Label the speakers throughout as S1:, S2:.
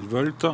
S1: Il volte.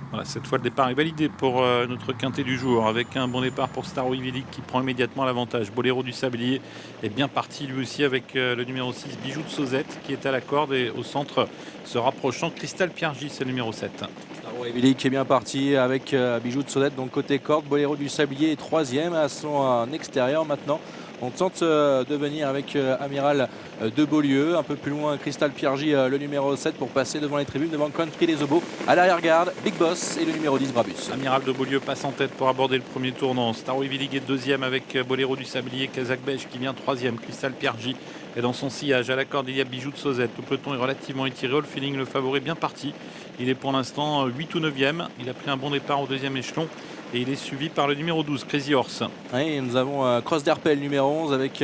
S1: Voilà, cette fois le départ est validé pour notre quintet du jour avec un bon départ pour Star Wivili qui prend immédiatement l'avantage. Boléro du Sablier est bien parti lui aussi avec le numéro 6 Bijou de Sauzette qui est à la corde et au centre se rapprochant Cristal Piergy, c'est le numéro 7.
S2: Star Wivili qui est bien parti avec Bijou de Sauzette, donc côté corde. Boléro du Sablier est troisième à son extérieur maintenant. On tente de venir avec Amiral de Beaulieu. Un peu plus loin, Cristal Piergy, le numéro 7 pour passer devant les tribunes, devant Country des Obos. À l'arrière-garde, Big Boss et le numéro 10 Brabus.
S1: Amiral de Beaulieu passe en tête pour aborder le premier tournant. Star Wivili est deuxième avec Boléro du Sablier. Kazakh Beige qui vient troisième. Cristal Piergy est dans son sillage. À la corde, il y a Bijou de Sauzette. Le peloton est relativement étiré. All Feeling, le favori, bien parti. Il est pour l'instant 8 ou 9e. Il a pris un bon départ au deuxième échelon. Et il est suivi par le numéro 12, Crazy Horse.
S2: Oui, nous avons Cross d'Herpel numéro 11 avec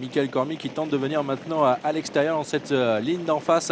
S2: Michael Cormy qui tente de venir maintenant à l'extérieur dans cette ligne d'en face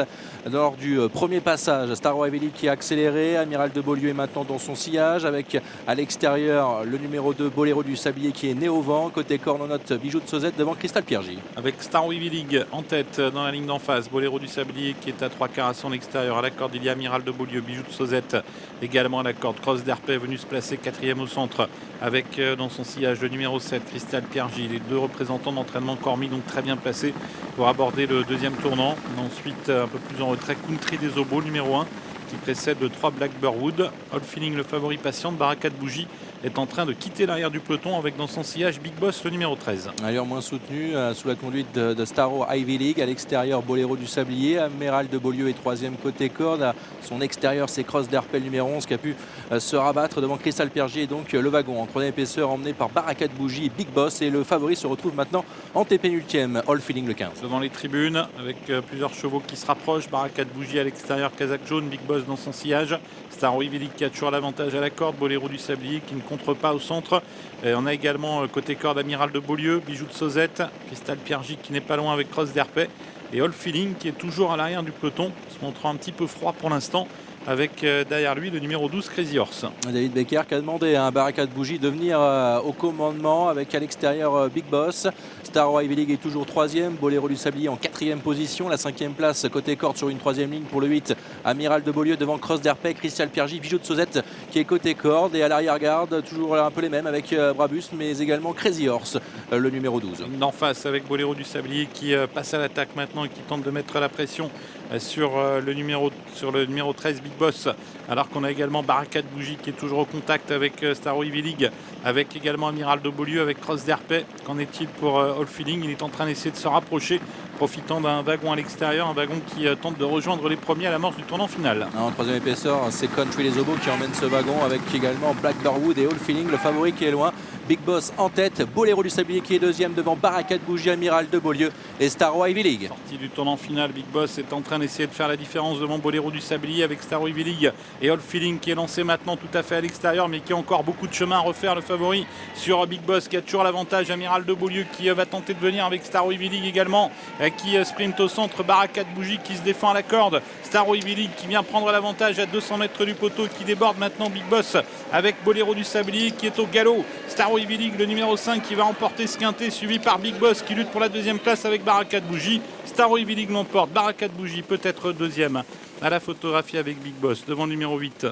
S2: lors du premier passage. Star Wivili qui a accéléré. Amiral de Beaulieu est maintenant dans son sillage avec à l'extérieur le numéro 2 Boléro du Sablier qui est né au vent. Côté corne, on note Bijou de Sauzette devant Cristal Piergy.
S1: Avec Star Wivili en tête dans la ligne d'en face. Boléro du Sablier qui est à 3/4 à son extérieur. À la corde, il y a Amiral de Beaulieu. Bijou de Sauzette également à la corde. Cross d'Herpel venu se placer 4e au centre avec dans son sillage le numéro 7 Cristal Piergy, les deux représentants d'entraînement Cormy, donc très bien placés pour aborder le deuxième tournant. Ensuite un peu plus en retrait Country des Obos numéro 1 qui précède le 3 Blackbirdwood. All Feeling, le favori patient de Baraka de Bougie, est en train de quitter l'arrière du peloton avec dans son sillage Big Boss le numéro 13.
S2: Allure moins soutenue sous la conduite de Staro Ivy League. À l'extérieur, Boléro du Sablier. Amiral de Beaulieu est troisième côté corde. À son extérieur, c'est Cross d'Herpel numéro 11 qui a pu se rabattre devant Cristal Piergy et donc le wagon en troisième épaisseur emmené par Baraka de Bougie, Big Boss, et le favori se retrouve maintenant en TP-ultième, All Feeling le 15.
S1: Devant les tribunes avec plusieurs chevaux qui se rapprochent. Baraka de Bougie à l'extérieur, Kazakh Jaune, Big Boss dans son sillage. Star Wivili qui a toujours l'avantage à la corde. Boléro du Sablier qui ne contre pas au centre. Et on a également côté corde Amiral de Beaulieu, Bijou de Sauzette, Cristal Piergy qui n'est pas loin avec Cross d'Herpel et All Feeling qui est toujours à l'arrière du peloton, se montrant un petit peu froid pour l'instant, avec derrière lui le numéro 12 Crazy Horse.
S2: David Becker qui a demandé à Baraka de Bougie de venir au commandement avec à l'extérieur Big Boss. Star Ivy League est toujours troisième. Boléro du Sablier en quatrième position. La cinquième place côté corde sur une troisième ligne pour le 8 Amiral de Beaulieu devant Cross d'Herpel, Cristal Piergy, Bijou de Sauzette qui est côté corde, et à l'arrière-garde toujours un peu les mêmes avec Brabus mais également Crazy Horse le numéro 12.
S1: En face avec Boléro du Sablier qui passe à l'attaque maintenant et qui tente de mettre la pression sur le numéro 13 Big Boss, alors qu'on a également Baraka de Bougie qui est toujours au contact avec Star Wivili League, avec également Amiral de Beaulieu, avec Cross d'Herpel. Qu'en est-il pour All Feeling? Il est en train d'essayer de se rapprocher, profitant d'un wagon à l'extérieur, un wagon qui tente de rejoindre les premiers à l'amorce du tournant final.
S2: En troisième épaisseur, c'est Country les Obos qui emmène ce wagon avec également Blackbirdwood et All Feeling, le favori qui est loin. Big Boss en tête, Boléro du Sablier qui est deuxième devant Baraka de Bougie, Amiral de Beaulieu et Star Ivy League.
S1: Sortie du tournant final, Big Boss est en train d'essayer de faire la différence devant Boléro du Sablier avec Star Ivy League et All Feeling qui est lancé maintenant tout à fait à l'extérieur, mais qui a encore beaucoup de chemin à refaire. Le favori sur Big Boss qui a toujours l'avantage. Amiral de Beaulieu qui va tenter de venir avec Star Ivy League également, qui sprint au centre. Baraka de Bougie qui se défend à la corde. Star Ivy League qui vient prendre l'avantage à 200 mètres du poteau, qui déborde maintenant Big Boss avec Boléro du Sablier qui est au galop. Star Ivy League, le numéro 5 qui va remporter ce quintet, suivi par Big Boss qui lutte pour la deuxième place avec Baraka de Bougie. Star Ivy League l'emporte. Baraka de Bougie peut-être deuxième à la photographie avec Big Boss devant le numéro 8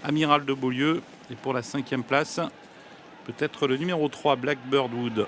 S1: Amiral de Beaulieu, et pour la cinquième place peut-être le numéro 3 Blackbirdwood.